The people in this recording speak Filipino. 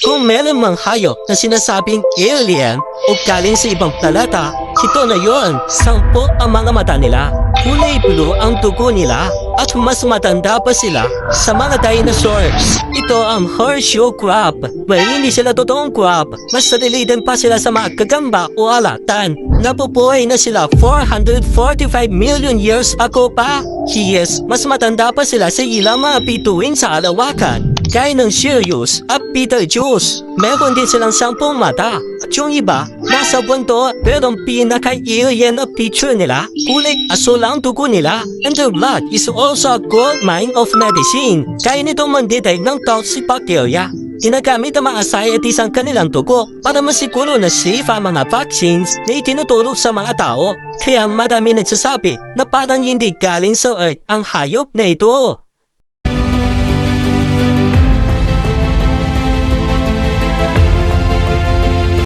Kung meron mang hayop na sinasabing alien o galing sa ibang planeta, ito na yon. 10 ang mga mata nila. Kulay blue ang dugo nila at mas matanda pa sila sa mga dinosaurs. Ito ang horseshoe crab. Well, hindi sila totoong crab. Mas sadilidan pa sila sa mga gagamba o alatan. Nabubuhay na sila 445 million years ago pa. Yes, mas matanda pa sila sa ilang mga bituin sa alawakan. Gaya ng Sirius at Betelgeuse. Meron din silang 10 mata. At yung iba, nasa buwanto pero ang pinaka-alien na picture nila, kulay asul ang dugo nila. And their blood is also a gold mine of medicine. Kaya nitong mandetect ng toxic bacteria. Ginagamit ang mga scientists ang kanilang dugo para masiguro na safe ang mga vaccines na itinutulog sa mga tao. Kaya marami nagsasabi na parang hindi galing sa Earth ang hayop na ito.